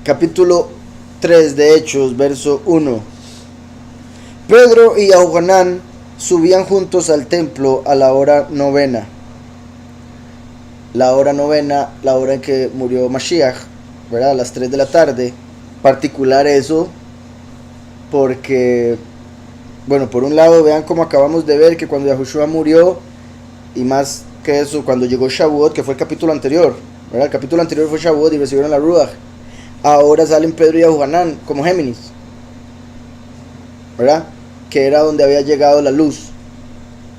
capítulo 3 de Hechos, verso 1. Pedro y Yahuanán subían juntos al templo a la hora novena. La hora novena, la hora en que murió Mashiach, ¿verdad? A las 3 de la tarde. Particular eso, porque, bueno, por un lado, vean cómo acabamos de ver que cuando Yahushua murió, y más que eso, cuando llegó Shavuot, que fue el capítulo anterior, ¿verdad? El capítulo anterior fue Shavuot y recibieron la Ruach. Ahora salen Pedro y Yahuanán como Géminis, ¿verdad? Que era donde había llegado la luz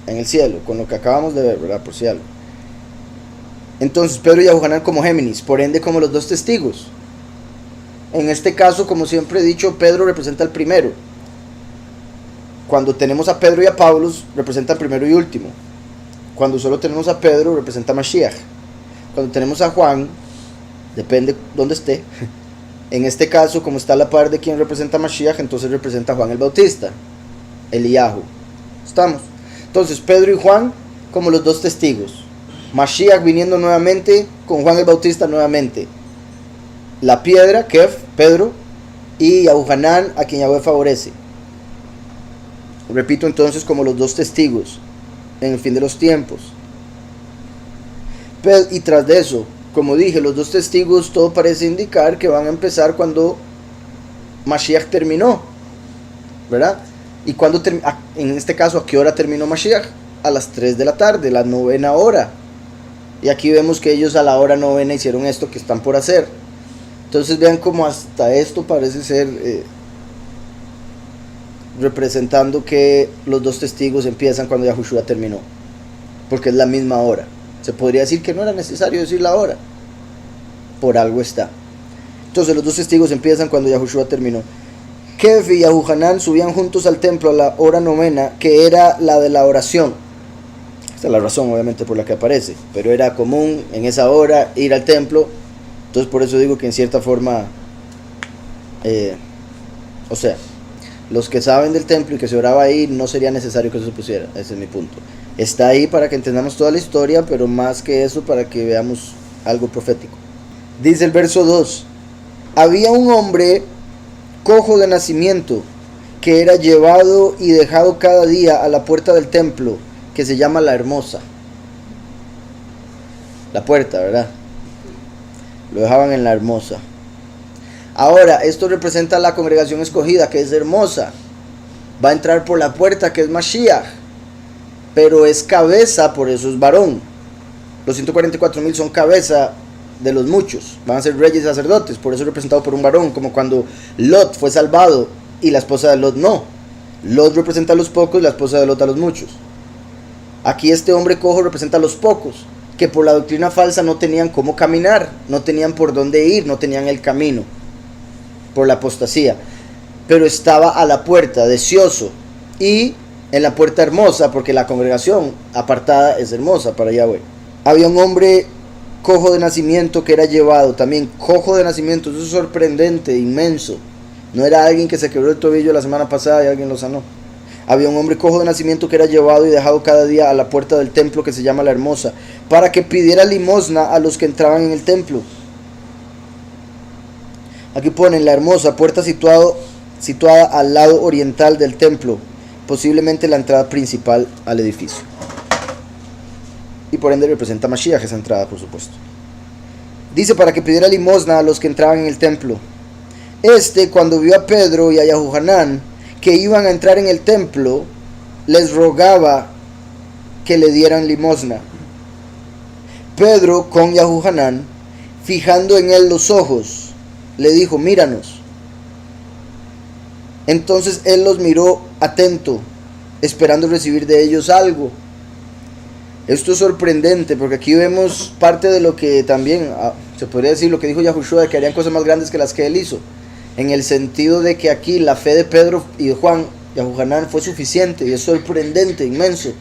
en el cielo, con lo que acabamos de ver, ¿verdad? Por si algo. Entonces Pedro y Yahuanán como Géminis, por ende como los dos testigos. En este caso, como siempre he dicho, Pedro representa al primero. Cuando tenemos a Pedro y a Pablo, representa al primero y último. Cuando solo tenemos a Pedro, representa a Mashiach. Cuando tenemos a Juan, depende dónde esté. En este caso, como está a la par de quien representa a Mashiach, entonces representa a Juan el Bautista, Eliyahu. ¿Estamos? Entonces, Pedro y Juan como los dos testigos. Mashiach viniendo nuevamente con Juan el Bautista nuevamente. La piedra, Kef, Pedro, y Yahuanán, a quien Yahweh favorece. Repito entonces, como los dos testigos en el fin de los tiempos. Y tras de eso, como dije, los dos testigos, todo parece indicar que van a empezar cuando Mashiach terminó, ¿verdad? Y cuando en este caso, ¿a qué hora terminó Mashiach? A las 3 de la tarde, la novena hora. Y aquí vemos que ellos a la hora novena hicieron esto que están por hacer. Entonces vean cómo hasta esto parece ser representando que los dos testigos empiezan cuando Yahushua terminó, porque es la misma hora. Se podría decir que no era necesario decir la hora, por algo está. Entonces los dos testigos empiezan cuando Yahushua terminó. Kef y Yahuanán subían juntos al templo a la hora novena, que era la de la oración. Esta es la razón obviamente por la que aparece, pero era común en esa hora ir al templo. Entonces por eso digo que en cierta forma, o sea, los que saben del templo y que se oraba ahí, no sería necesario que eso se pusiera. Ese es mi punto. Está ahí para que entendamos toda la historia, pero más que eso para que veamos algo profético. Dice el verso 2: había un hombre cojo de nacimiento que era llevado y dejado cada día a la puerta del templo, que se llama la Hermosa. La puerta, ¿verdad? Lo dejaban en la Hermosa. Ahora, esto representa a la congregación escogida, que es hermosa. Va a entrar por la puerta, que es Mashiach, pero es cabeza, por eso es varón. Los 144,000 son cabeza de los muchos, van a ser reyes y sacerdotes, por eso es representado por un varón, como cuando Lot fue salvado y la esposa de Lot no. Lot representa a los pocos y la esposa de Lot a los muchos. Aquí este hombre cojo representa a los pocos, que por la doctrina falsa no tenían cómo caminar, no tenían por dónde ir, no tenían el camino, por la apostasía. Pero estaba a la puerta, deseoso, y en la puerta hermosa, porque la congregación apartada es hermosa para Yahweh. Había un hombre cojo de nacimiento que era llevado, también cojo de nacimiento, eso es sorprendente, inmenso. No era alguien que se quebró el tobillo la semana pasada y alguien lo sanó. Había un hombre cojo de nacimiento que era llevado y dejado cada día a la puerta del templo, que se llama la Hermosa, para que pidiera limosna a los que entraban en el templo. Aquí ponen la Hermosa, puerta situada al lado oriental del templo, posiblemente la entrada principal al edificio. Y por ende representa Mashiach esa entrada, por supuesto. Dice para que pidiera limosna a los que entraban en el templo. Cuando vio a Pedro y a Yahuanán que iban a entrar en el templo, les rogaba que le dieran limosna. Pedro con Yahuanán, fijando en él los ojos, le dijo: míranos. Entonces él los miró atento, esperando recibir de ellos algo. Esto es sorprendente, porque aquí vemos parte de lo que también se podría decir lo que dijo Yahushua, de que harían cosas más grandes que las que él hizo, en el sentido de que aquí la fe de Pedro y de Juan, Yahuanán, fue suficiente, y es sorprendente, inmenso.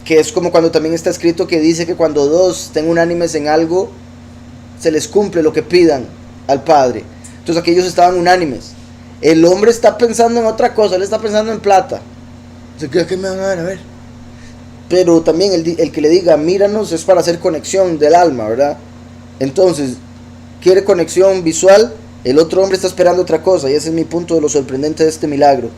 Que es como cuando también está escrito que dice que cuando dos estén unánimes en algo, se les cumple lo que pidan al Padre. Entonces aquí ellos estaban unánimes. El hombre está pensando en otra cosa, él está pensando en plata. ¿Qué me van a dar? A ver. Pero también el que le diga míranos es para hacer conexión del alma, ¿verdad? Entonces, quiere conexión visual, el otro hombre está esperando otra cosa, y ese es mi punto de lo sorprendente de este milagro.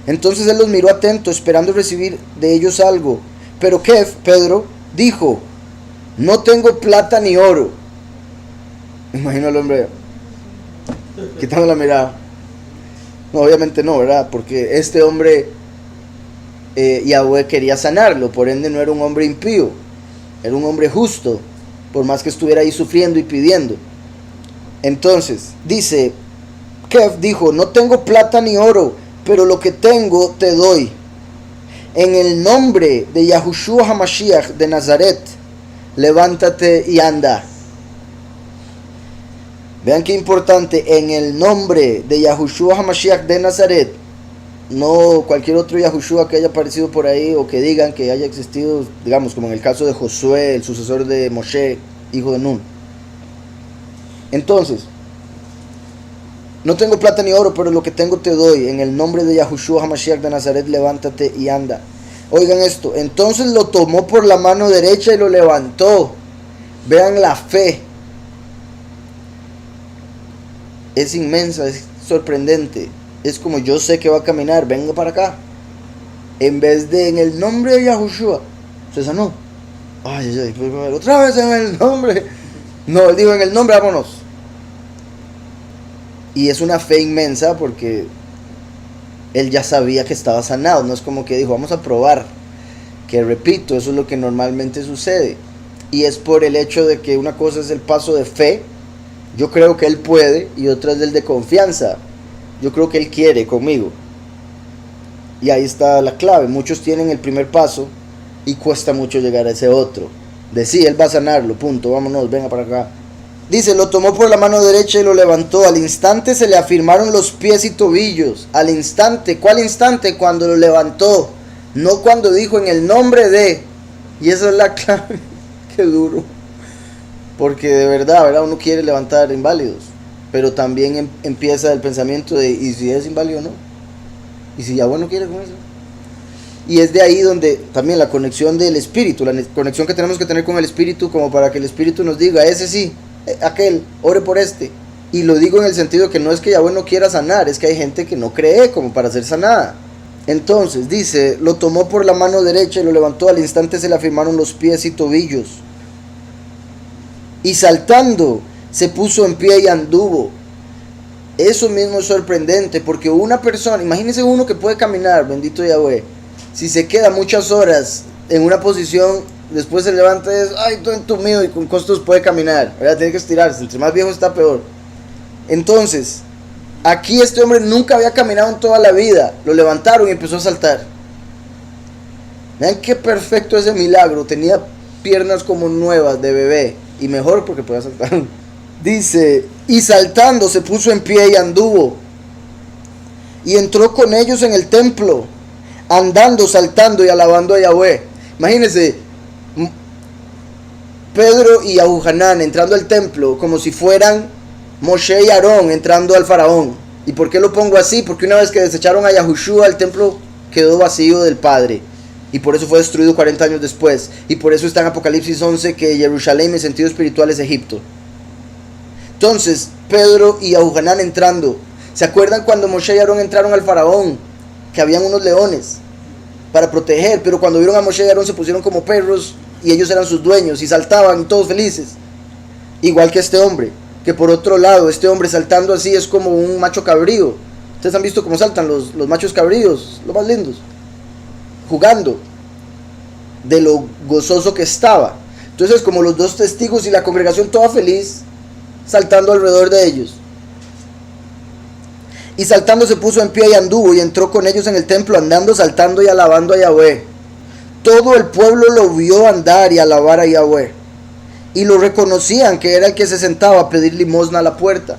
Entonces él los miró atento, esperando recibir de ellos algo. Pero Pedro, dijo: no tengo plata ni oro. Imagino al hombre quitando la mirada. No, obviamente no, ¿verdad? Porque este hombre, Yahweh quería sanarlo, por ende no era un hombre impío, era un hombre justo, por más que estuviera ahí sufriendo y pidiendo. Entonces, dice, dijo: no tengo plata ni oro, pero lo que tengo te doy. En el nombre de Yahushua HaMashiach de Nazaret, levántate y anda. Vean qué importante, en el nombre de Yahushua HaMashiach de Nazaret, no cualquier otro Yahushua que haya aparecido por ahí o que digan que haya existido, digamos, como en el caso de Josué, el sucesor de Moshe, hijo de Nun. Entonces, no tengo plata ni oro, pero lo que tengo te doy. En el nombre de Yahushua HaMashiach de Nazaret, levántate y anda. Oigan esto, entonces lo tomó por la mano derecha y lo levantó. Vean la fe. Es inmensa, es sorprendente. Es como: yo sé que va a caminar, venga para acá. En vez de en el nombre de Yahushua, se sanó. Ay, otra vez en el nombre. No, él dijo: en el nombre, vámonos. Y es una fe inmensa porque él ya sabía que estaba sanado. No es como que dijo: vamos a probar. Que repito, eso es lo que normalmente sucede. Y es por el hecho de que una cosa es el paso de fe. Yo creo que él puede. Y otra es el de confianza. Yo creo que él quiere conmigo. Y ahí está la clave. Muchos tienen el primer paso y cuesta mucho llegar a ese otro. De sí, él va a sanarlo, punto, vámonos, venga para acá. Dice: lo tomó por la mano derecha y lo levantó. Al instante se le afirmaron los pies y tobillos. Al instante. ¿Cuál instante? Cuando lo levantó. No cuando dijo: en el nombre de. Y esa es la clave. Qué duro. Porque de verdad, uno quiere levantar inválidos. Pero también empieza el pensamiento de: ¿y si es inválido o no? ¿Y si Yahweh no quiere con eso? Y es de ahí donde también la conexión del espíritu, la conexión que tenemos que tener con el espíritu, como para que el espíritu nos diga: ese sí, aquel, ore por este. Y lo digo en el sentido que no es que Yahweh no quiera sanar, es que hay gente que no cree como para ser sanada. Entonces dice: lo tomó por la mano derecha y lo levantó. Al instante se le afirmaron los pies y tobillos. Y saltando se puso en pie y anduvo. Eso mismo es sorprendente, porque una persona, imagínense uno que puede caminar, bendito Yahweh, si se queda muchas horas en una posición, después se levanta y es: ay, todo entumido, y con costos puede caminar, ¿verdad? Tiene que estirarse, entre más viejo está peor. Entonces, aquí este hombre nunca había caminado en toda la vida, lo levantaron y empezó a saltar. Vean qué perfecto ese milagro, tenía piernas como nuevas de bebé, y mejor porque podía saltar. Dice: y saltando se puso en pie y anduvo, y entró con ellos en el templo, andando, saltando y alabando a Yahweh. Imagínense, Pedro y Ahujanán entrando al templo como si fueran Moshe y Aarón entrando al faraón. ¿Y por qué lo pongo así? Porque una vez que desecharon a Yahushua, el templo quedó vacío del Padre, y por eso fue destruido 40 años después. Y por eso está en Apocalipsis 11 que Jerusalén en sentido espiritual es Egipto. Entonces, Pedro y Ahujanán entrando. ¿Se acuerdan cuando Moshe y Aarón entraron al faraón? Que habían unos leones para proteger, pero cuando vieron a Moshe y Aarón se pusieron como perros y ellos eran sus dueños y saltaban todos felices. Igual que este hombre, que por otro lado, este hombre saltando así es como un macho cabrío. Ustedes han visto cómo saltan los machos cabríos, los más lindos, jugando, de lo gozoso que estaba. Entonces, como los dos testigos y la congregación toda feliz, saltando alrededor de ellos. Y saltando se puso en pie y anduvo, y entró con ellos en el templo, andando, saltando y alabando a Yahweh. Todo el pueblo lo vio andar y alabar a Yahweh, y lo reconocían que era el que se sentaba a pedir limosna a la puerta.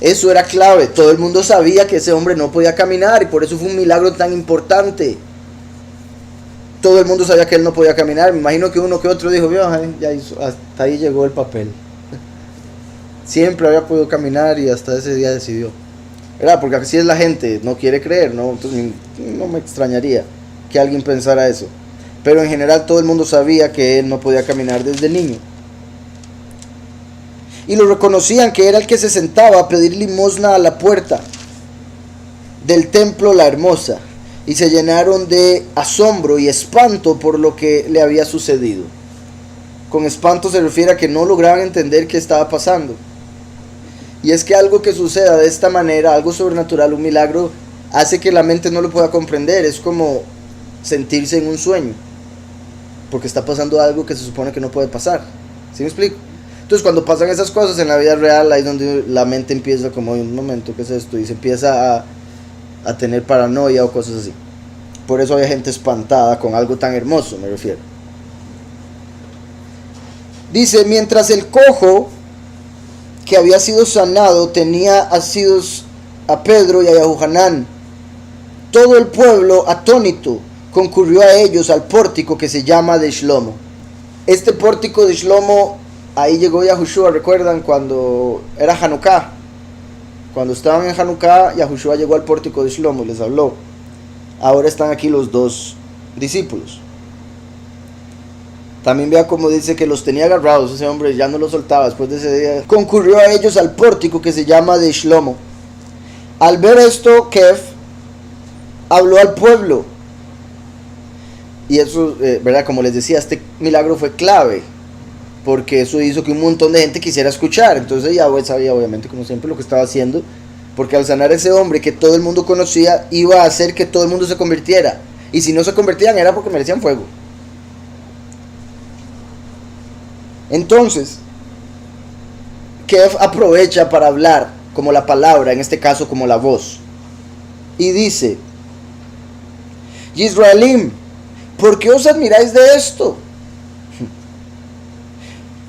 Eso era clave. Todo el mundo sabía que ese hombre no podía caminar, y por eso fue un milagro tan importante. Todo el mundo sabía que él no podía caminar. Me imagino que uno que otro dijo: ya hizo, hasta ahí llegó el papel. Siempre había podido caminar y hasta ese día decidió, ¿verdad? Porque así es la gente, no quiere creer, ¿no? Entonces, no me extrañaría que alguien pensara eso. Pero en general todo el mundo sabía que él no podía caminar desde niño. y lo reconocían que era el que se sentaba a pedir limosna a la puerta del templo La Hermosa, y se llenaron de asombro y espanto por lo que le había sucedido. Con espanto se refiere a que no lograban entender qué estaba pasando. Y es que algo que suceda de esta manera, algo sobrenatural, un milagro, hace que la mente no lo pueda comprender. Es como sentirse en un sueño, porque está pasando algo que se supone que no puede pasar. ¿Sí me explico? Entonces cuando pasan esas cosas en la vida real, ahí es donde la mente empieza como, un momento, ¿qué es esto? Y se empieza a tener paranoia o cosas así. Por eso había gente espantada con algo tan hermoso, me refiero. Dice, mientras el cojo que había sido sanado tenía asidos a Pedro y a Yohanan, todo el pueblo atónito concurrió a ellos al pórtico que se llama de Shlomo. Este pórtico de Shlomo, ahí llegó Yahushua, recuerdan cuando era Hanukkah. Cuando estaban en Hanukkah, Yahushua llegó al pórtico de Shlomo y les habló. Ahora están aquí los dos discípulos. También vea cómo dice que los tenía agarrados, ese hombre ya no los soltaba después de ese día. Concurrió a ellos al pórtico que se llama de Shlomo. Al ver esto, Kef habló al pueblo. Y eso, ¿verdad? Como les decía, este milagro fue clave, porque eso hizo que un montón de gente quisiera escuchar. Entonces Yahweh sabía, obviamente, como siempre, lo que estaba haciendo, porque al sanar a ese hombre que todo el mundo conocía, iba a hacer que todo el mundo se convirtiera. Y si no se convertían era porque merecían fuego. Entonces, Kef aprovecha para hablar como la palabra, en este caso como la voz. Y dice, Israelim, ¿por qué os admiráis de esto?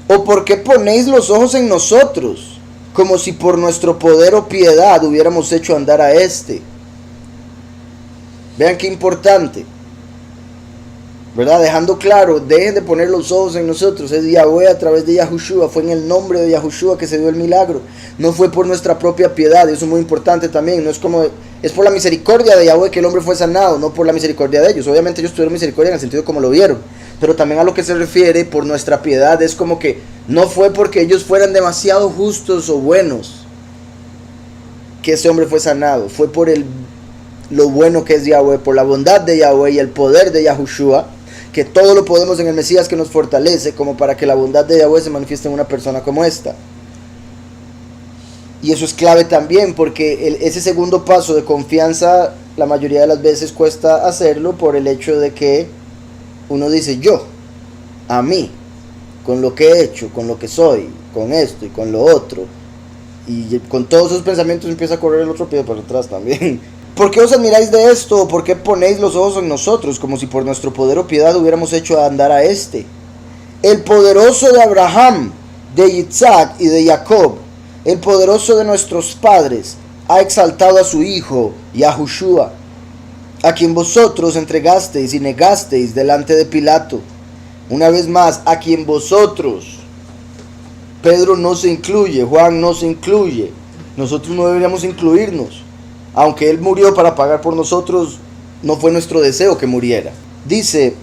¿O por qué ponéis los ojos en nosotros, como si por nuestro poder o piedad hubiéramos hecho andar a este? Vean qué importante, ¿verdad? Dejando claro, dejen de poner los ojos en nosotros. Es Yahweh a través de Yahushua, fue en el nombre de Yahushua que se dio el milagro. No fue por nuestra propia piedad, y eso es muy importante también. No es como, es por la misericordia de Yahweh que el hombre fue sanado, no por la misericordia de ellos. Obviamente ellos tuvieron misericordia en el sentido como lo vieron, pero también a lo que se refiere por nuestra piedad es como que no fue porque ellos fueran demasiado justos o buenos que ese hombre fue sanado. Fue por lo bueno que es Yahweh, por la bondad de Yahweh y el poder de Yahushua, que todo lo podemos en el Mesías que nos fortalece, como para que la bondad de Yahweh se manifieste en una persona como esta. Y eso es clave también, porque ese segundo paso de confianza la mayoría de las veces cuesta hacerlo por el hecho de que uno dice yo, a mí, con lo que he hecho, con lo que soy, con esto y con lo otro, y con todos esos pensamientos empieza a correr el otro pie para atrás también. ¿Por qué os admiráis de esto? ¿Por qué ponéis los ojos en nosotros, como si por nuestro poder o piedad hubiéramos hecho andar a este? El poderoso de Abraham, de Isaac y de Jacob, el poderoso de nuestros padres, ha exaltado a su Hijo, Yahushua, a quien vosotros entregasteis y negasteis delante de Pilato. Una vez más, a quien vosotros. Pedro no se incluye, Juan no se incluye. Nosotros no deberíamos incluirnos. Aunque Él murió para pagar por nosotros, no fue nuestro deseo que muriera. Dice,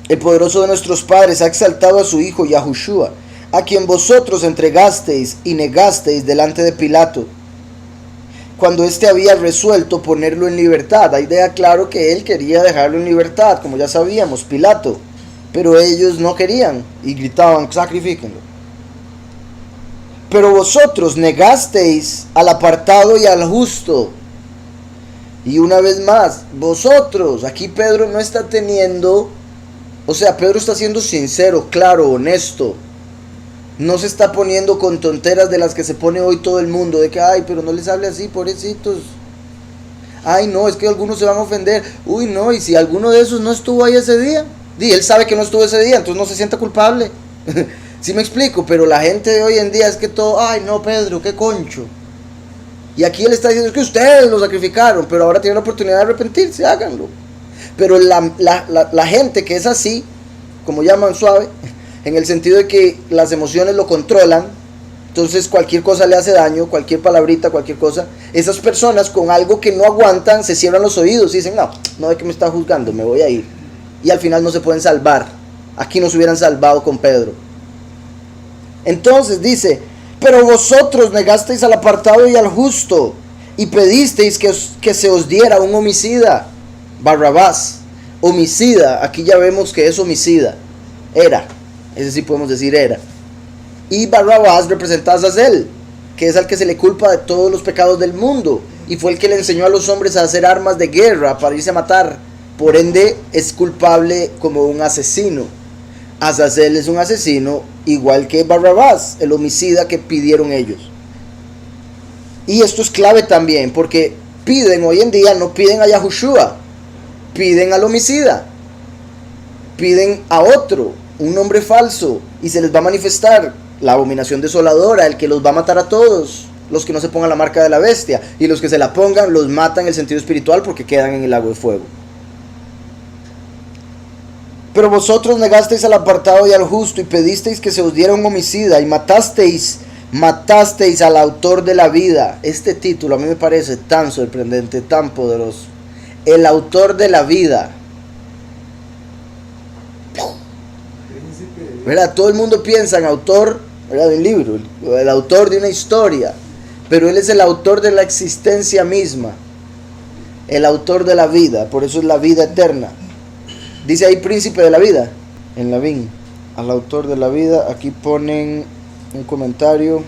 el poderoso de nuestros padres ha exaltado a su Hijo Yahushua, a quien vosotros entregasteis y negasteis delante de Pilato, cuando éste había resuelto ponerlo en libertad. Ahí deja claro que él quería dejarlo en libertad, como ya sabíamos, Pilato, pero ellos no querían y gritaban, sacrifíquenlo. Pero vosotros negasteis al apartado y al justo. Y una vez más, vosotros, aquí Pedro no está teniendo, o sea, Pedro está siendo sincero, claro, honesto. No se está poniendo con tonteras de las que se pone hoy todo el mundo, de que, ay, pero no les hable así, pobrecitos. Ay, no, es que algunos se van a ofender. Uy, no, y si alguno de esos no estuvo ahí ese día, y él sabe que no estuvo ese día, entonces no se sienta culpable. Sí me explico, pero la gente de hoy en día es que todo, ay, no, Pedro, qué concho. Y aquí él está diciendo, es que ustedes lo sacrificaron, pero ahora tienen la oportunidad de arrepentirse, háganlo. Pero la gente que es así, como llaman suave, en el sentido de que las emociones lo controlan, entonces cualquier cosa le hace daño, cualquier palabrita, cualquier cosa, esas personas con algo que no aguantan se cierran los oídos y dicen, no es que me está juzgando, me voy a ir. Y al final no se pueden salvar. Aquí no se hubieran salvado con Pedro. Entonces dice, pero vosotros negasteis al apartado y al justo, y pedisteis que se os diera un homicida, Barrabás. Homicida, aquí ya vemos que es homicida. Era, ese sí podemos decir era. Y Barrabás representa a Azazel, que es al que se le culpa de todos los pecados del mundo, y fue el que le enseñó a los hombres a hacer armas de guerra para irse a matar. Por ende es culpable como un asesino. Azazel es un asesino igual que Barrabás, el homicida que pidieron ellos. Y esto es clave también, porque piden hoy en día, no piden a Yahushua, piden al homicida, piden a otro, un nombre falso, y se les va a manifestar la abominación desoladora, el que los va a matar a todos, los que no se pongan la marca de la bestia, y los que se la pongan los matan en el sentido espiritual porque quedan en el lago de fuego. Pero vosotros negasteis al apartado y al justo, y pedisteis que se os diera un homicida, y matasteis al autor de la vida. Este título a mí me parece tan sorprendente, tan poderoso. El autor de la vida. ¿Verdad? Todo el mundo piensa en autor, ¿verdad?, de un libro, el autor de una historia, pero él es el autor de la existencia misma, el autor de la vida, por eso es la vida eterna. Dice ahí príncipe de la vida, en Lavín, al autor de la vida. Aquí ponen un comentario.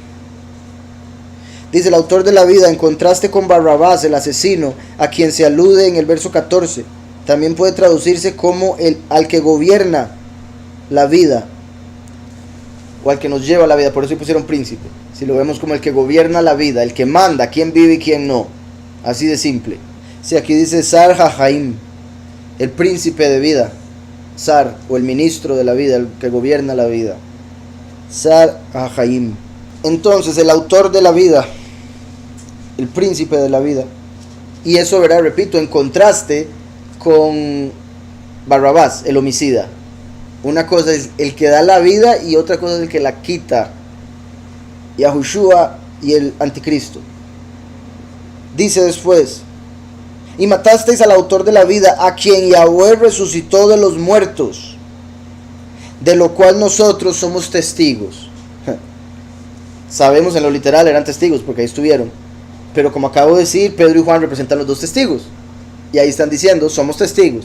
Dice el autor de la vida, en contraste con Barrabás, el asesino, a quien se alude en el verso 14. También puede traducirse como al que gobierna la vida, o al que nos lleva a la vida. Por eso pusieron príncipe. Si lo vemos como el que gobierna la vida, el que manda quién vive y quién no. Así de simple. Si aquí dice Sar Hajaim, el príncipe de vida. Sar, o el ministro de la vida, el que gobierna la vida. Sar Hajaim. Entonces, el autor de la vida, el príncipe de la vida. Y eso, ¿verdad?, repito, en contraste con Barrabás, el homicida. Una cosa es el que da la vida y otra cosa es el que la quita. Yahushua y el anticristo. Dice después, y matasteis al autor de la vida, a quien Yahweh resucitó de los muertos, de lo cual nosotros somos testigos. Sabemos, en lo literal eran testigos porque ahí estuvieron, pero como acabo de decir, Pedro y Juan representan los dos testigos, y ahí están diciendo, somos testigos.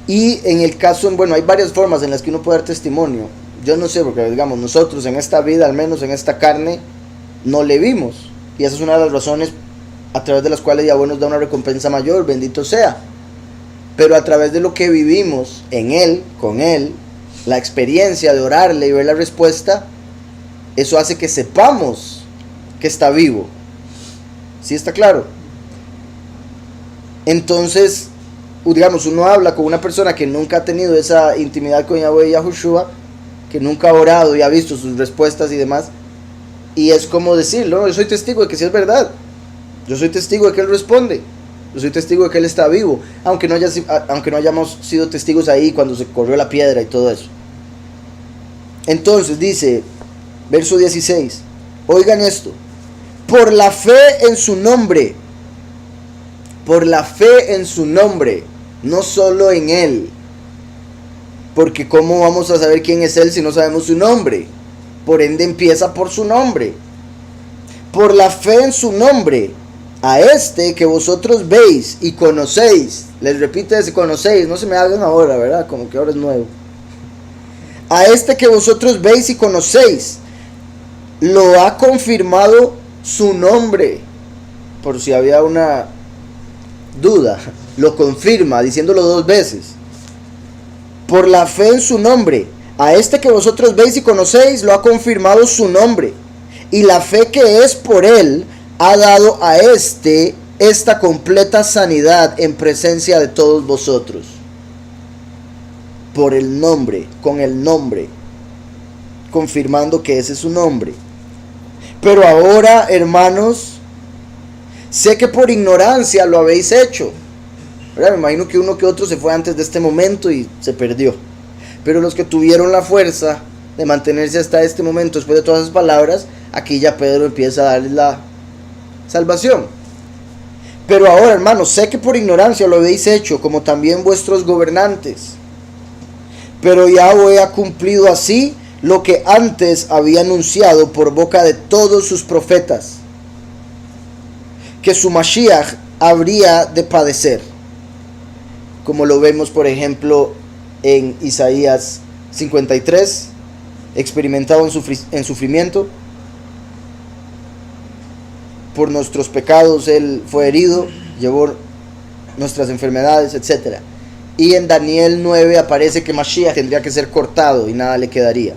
Y en el caso, bueno, hay varias formas en las que uno puede dar testimonio. Yo no sé, porque digamos, nosotros en esta vida, al menos en esta carne, no le vimos. Y esa es una de las razones a través de las cuales Yahweh nos da una recompensa mayor, bendito sea. Pero a través de lo que vivimos en Él, con Él, la experiencia de orarle y ver la respuesta, eso hace que sepamos que está vivo. ¿Sí está claro? Entonces, digamos, uno habla con una persona que nunca ha tenido esa intimidad con Yahweh y Yahushua, que nunca ha orado y ha visto sus respuestas y demás, y es como decirlo, yo soy testigo de que sí es verdad, yo soy testigo de que Él responde, yo soy testigo de que Él está vivo, aunque no hayamos sido testigos ahí cuando se corrió la piedra y todo eso. Entonces dice, verso 16, oigan esto, por la fe en su nombre, no solo en Él, porque ¿cómo vamos a saber quién es Él si no sabemos su nombre? Por ende empieza por su nombre. Por la fe en su nombre, a este que vosotros veis y conocéis. Les repito ese conocéis, no se me hagan ahora, ¿verdad? Como que ahora es nuevo. A este que vosotros veis y conocéis, lo ha confirmado su nombre. Por si había una duda, lo confirma diciéndolo 2 veces. Por la fe en su nombre, a este que vosotros veis y conocéis, lo ha confirmado su nombre. Y la fe que es por él ha dado a esta completa sanidad en presencia de todos vosotros. Por el nombre, con el nombre, confirmando que ese es su nombre. Pero ahora, hermanos, sé que por ignorancia lo habéis hecho. ¿Verdad? Me imagino que uno que otro se fue antes de este momento y se perdió. Pero los que tuvieron la fuerza de mantenerse hasta este momento, después de todas esas palabras, aquí ya Pedro empieza a darles la salvación. Pero ahora, hermanos, sé que por ignorancia lo habéis hecho, como también vuestros gobernantes. Pero Yahweh ha cumplido así lo que antes había anunciado por boca de todos sus profetas, que su Mashiach habría de padecer, como lo vemos por ejemplo en Isaías 53, experimentado en sufrimiento. Por nuestros pecados Él fue herido, llevó nuestras enfermedades, etc. Y en Daniel 9 aparece que Mashiach tendría que ser cortado y nada le quedaría.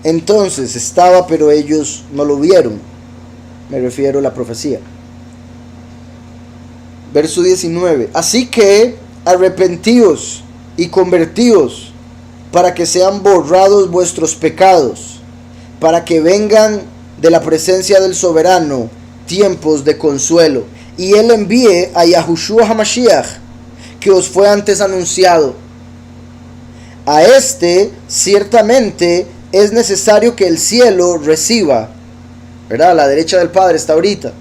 Entonces estaba, pero ellos no lo vieron. Me refiero a la profecía. Verso 19. Así que arrepentíos y convertíos, para que sean borrados vuestros pecados, para que vengan de la presencia del soberano tiempos de consuelo, y Él envíe a Yahushua HaMashiach, que os fue antes anunciado. A este ciertamente es necesario que el cielo reciba, ¿verdad? A la derecha del Padre está ahorita,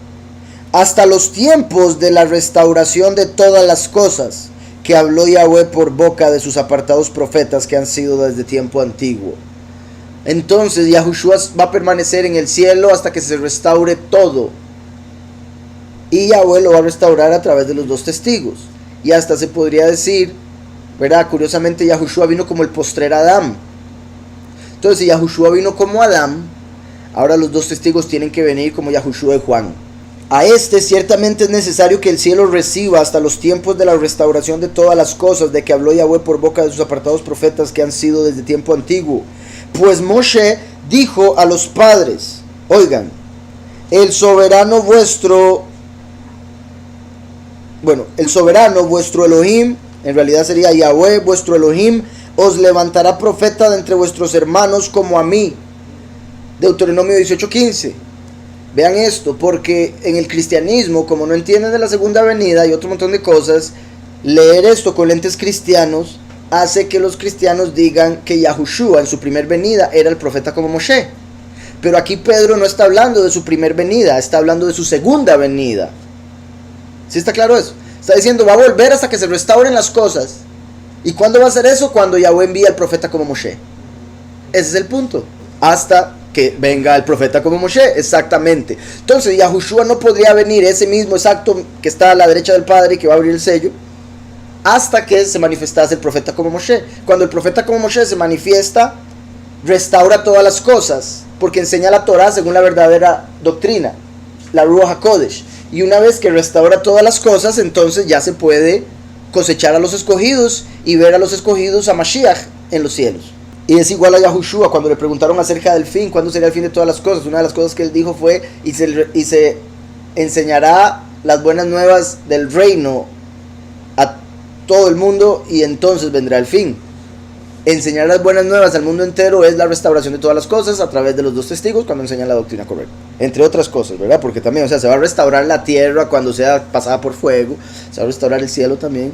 hasta los tiempos de la restauración de todas las cosas que habló Yahweh por boca de sus apartados profetas que han sido desde tiempo antiguo. Entonces Yahushua va a permanecer en el cielo hasta que se restaure todo, y Yahweh lo va a restaurar a través de los dos testigos. Y hasta se podría decir, ¿verdad? Curiosamente Yahushua vino como el postrer Adán. Entonces si Yahushua vino como Adán, ahora los dos testigos tienen que venir como Yahushua y Juan. A este ciertamente es necesario que el cielo reciba hasta los tiempos de la restauración de todas las cosas de que habló Yahweh por boca de sus apartados profetas que han sido desde tiempo antiguo. Pues Moshe dijo a los padres, oigan, el soberano vuestro Elohim, en realidad sería Yahweh vuestro Elohim, os levantará profeta de entre vuestros hermanos como a mí. Deuteronomio 18:15. Vean esto, porque en el cristianismo, como no entienden de la segunda venida y otro montón de cosas, leer esto con lentes cristianos hace que los cristianos digan que Yahushua en su primer venida era el profeta como Moshe. Pero aquí Pedro no está hablando de su primer venida, está hablando de su segunda venida. ¿Sí está claro eso? Está diciendo, va a volver hasta que se restauren las cosas. ¿Y cuándo va a hacer eso? Cuando Yahweh envía al profeta como Moshe. Ese es el punto. Hasta que venga el profeta como Moshe, exactamente. Entonces Yahushua no podría venir ese mismo exacto que está a la derecha del Padre y que va a abrir el sello, hasta que se manifestase el profeta como Moshe. Cuando el profeta como Moshe se manifiesta, restaura todas las cosas, porque enseña la Torah según la verdadera doctrina, la Ruach HaKodesh. Y una vez que restaura todas las cosas, entonces ya se puede cosechar a los escogidos y ver a los escogidos a Mashiach en los cielos. Y es igual a Yahushua, cuando le preguntaron acerca del fin, ¿cuándo sería el fin de todas las cosas? Una de las cosas que él dijo fue, y se enseñará las buenas nuevas del reino a todo el mundo, y entonces vendrá el fin. Enseñar las buenas nuevas al mundo entero es la restauración de todas las cosas a través de los dos testigos cuando enseñan la doctrina correcta. Entre otras cosas, ¿verdad? Porque también, se va a restaurar la tierra cuando sea pasada por fuego, se va a restaurar el cielo también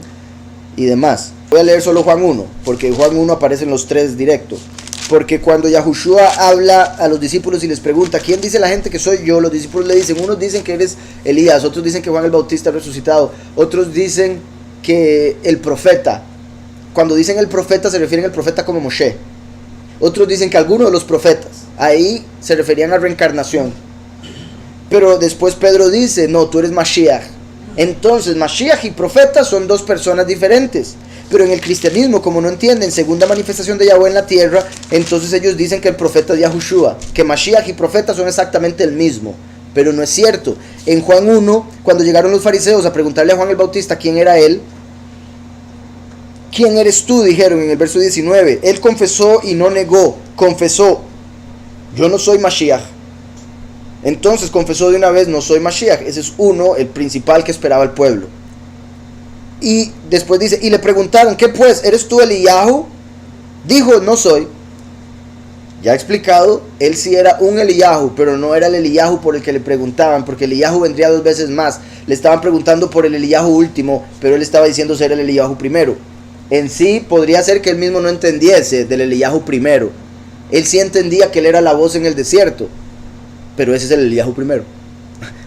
y demás. Voy a leer solo Juan 1, porque en Juan 1 aparecen los tres directos. Porque cuando Yahushua habla a los discípulos y les pregunta, ¿quién dice la gente que soy yo? Los discípulos le dicen, unos dicen que eres Elías, otros dicen que Juan el Bautista resucitado, otros dicen que el profeta. Cuando dicen el profeta se refieren al profeta como Moshe. Otros dicen que alguno de los profetas. Ahí se referían a reencarnación. Pero después Pedro dice, no, tú eres Mashiach. Entonces Mashiach y profeta son dos personas diferentes. Pero en el cristianismo, como no entienden segunda manifestación de Yahweh en la tierra, entonces ellos dicen que el profeta es Yahushua, que Mashiach y profeta son exactamente el mismo. Pero no es cierto. En Juan 1, cuando llegaron los fariseos a preguntarle a Juan el Bautista quién era él, ¿quién eres tú?, dijeron en el verso 19. Él confesó y no negó. Confesó, yo no soy Mashiach. Entonces confesó de una vez, no soy Mashiach. Ese es uno, el principal que esperaba el pueblo. Y después dice, y le preguntaron, ¿qué pues? ¿Eres tú Eliyahu? Dijo, no soy. Ya he explicado, él sí era un Eliyahu, pero no era el Eliyahu por el que le preguntaban, porque Eliyahu vendría 2 veces más. Le estaban preguntando por el Eliyahu último, pero él estaba diciendo ser el Eliyahu primero. En sí, podría ser que él mismo no entendiese del Eliyahu primero. Él sí entendía que él era la voz en el desierto, pero ese es el Eliyahu primero.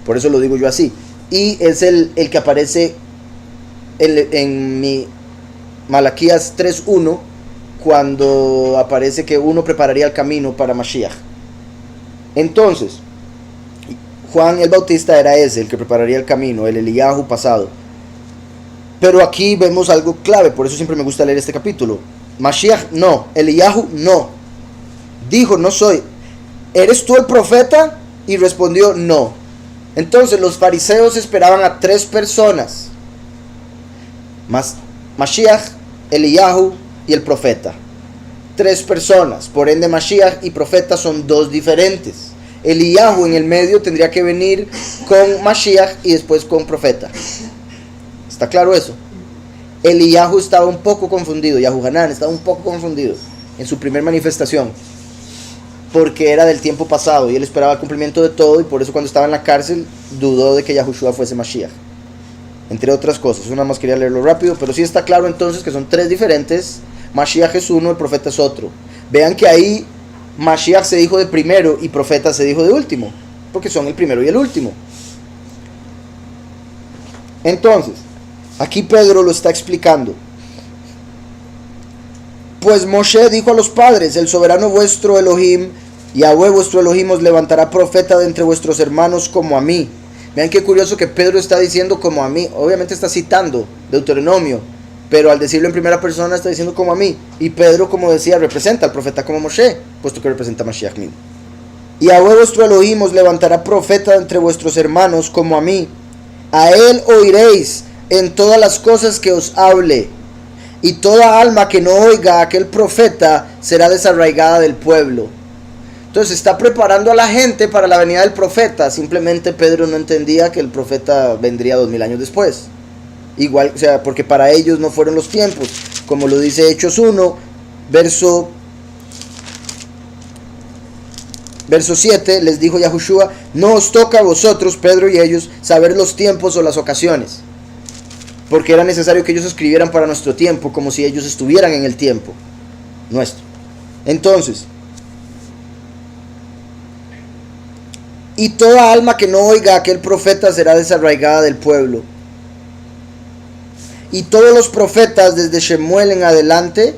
Por eso lo digo yo así. Y es el que aparece en mi Malaquías 3.1, cuando aparece que uno prepararía el camino para Mashiach. Entonces, Juan el Bautista era ese, el que prepararía el camino, el Eliyahu pasado. Pero aquí vemos algo clave, por eso siempre me gusta leer este capítulo. Mashiach no, Eliyahu no. Dijo, no soy. ¿Eres tú el profeta? Y respondió, no. Entonces los fariseos esperaban a 3 personas. Mashiach, Eliyahu y el profeta. 3 personas. Por ende, Mashiach y profeta son 2 diferentes. Eliyahu en el medio tendría que venir con Mashiach y después con profeta. ¿Está claro eso? Eliyahu estaba un poco confundido, Yahuhanan estaba un poco confundido en su primer manifestación, porque era del tiempo pasado y él esperaba el cumplimiento de todo, y por eso cuando estaba en la cárcel dudó de que Yahushua fuese Mashiach, entre otras cosas. Yo nada más quería leerlo rápido, pero sí está claro entonces que son 3 diferentes. Mashiach es uno, el profeta es otro. Vean que ahí Mashiach se dijo de primero y profeta se dijo de último, porque son el primero y el último. Entonces, aquí Pedro lo está explicando. Pues Moshe dijo a los padres, el soberano vuestro Elohim, Yahweh vuestro Elohim, os levantará profeta de entre vuestros hermanos como a mí. Vean qué curioso que Pedro está diciendo como a mí. Obviamente está citando Deuteronomio, pero al decirlo en primera persona está diciendo como a mí. Y Pedro, como decía, representa al profeta como Moshe, puesto que representa a Mashiach mismo. Yahweh vuestro Elohim os levantará profeta de entre vuestros hermanos como a mí. A él oiréis en todas las cosas que os hable, y toda alma que no oiga a aquel profeta será desarraigada del pueblo. Entonces está preparando a la gente para la venida del profeta. Simplemente Pedro no entendía que el profeta vendría 2000 años después. Igual, o sea, porque para ellos no fueron los tiempos, como lo dice Hechos 1, verso 7, les dijo Yahushua, no os toca a vosotros, Pedro y ellos, saber los tiempos o las ocasiones, porque era necesario que ellos escribieran para nuestro tiempo, como si ellos estuvieran en el tiempo nuestro. Entonces, y toda alma que no oiga a aquel profeta será desarraigada del pueblo. Y todos los profetas desde Shemuel en adelante,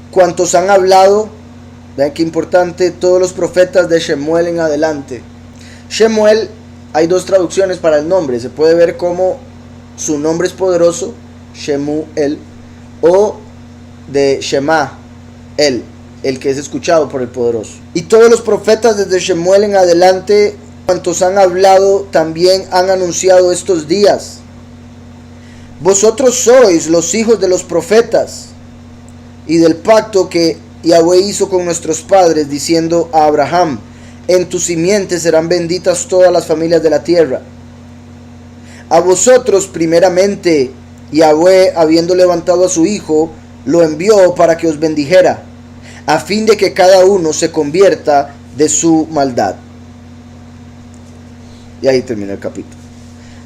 cuantos han hablado, vean qué importante, todos los profetas de Shemuel en adelante. Shemuel, hay 2 traducciones para el nombre, se puede ver como su nombre es poderoso, Shemuel, o de Shema, el que es escuchado por el poderoso. Y todos los profetas desde Shemuel en adelante, cuantos han hablado, también han anunciado estos días. Vosotros sois los hijos de los profetas y del pacto que Yahweh hizo con nuestros padres, diciendo a Abraham, en tu simiente serán benditas todas las familias de la tierra. A vosotros primeramente Yahweh, habiendo levantado a su hijo, lo envió para que os bendijera, a fin de que cada uno se convierta de su maldad. Y ahí termina el capítulo.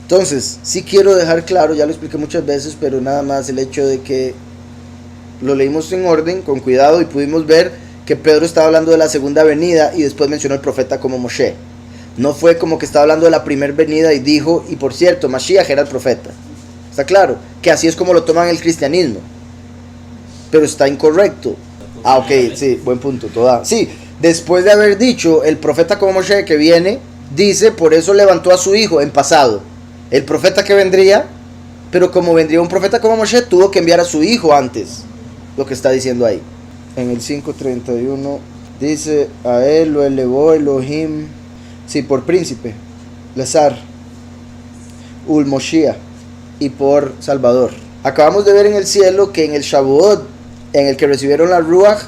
Entonces, sí quiero dejar claro, ya lo expliqué muchas veces, pero nada más el hecho de que lo leímos en orden, con cuidado, y pudimos ver que Pedro estaba hablando de la segunda venida y después mencionó al profeta como Moshe. No fue como que estaba hablando de la primera venida y dijo, y por cierto, Mashiach era el profeta. Está claro que así es como lo toman el cristianismo, pero está incorrecto. Ah, ok, sí, buen punto. Sí, después de haber dicho el profeta como Moshe que viene, dice, por eso levantó a su hijo en pasado. El profeta que vendría, pero como vendría un profeta como Moshe, tuvo que enviar a su hijo antes. Lo que está diciendo ahí. En el 5:31 dice, a él lo elevó Elohim, sí, por príncipe, Lazar, Ul Moshiach, y por Salvador. Acabamos de ver en el cielo que en el Shavuot, en el que recibieron la Ruach,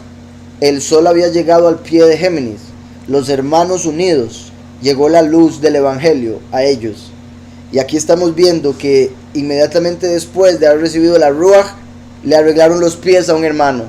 el sol había llegado al pie de Géminis, los hermanos unidos, llegó la luz del evangelio a ellos. Y aquí estamos viendo que inmediatamente después de haber recibido la Ruach, le arreglaron los pies a un hermano.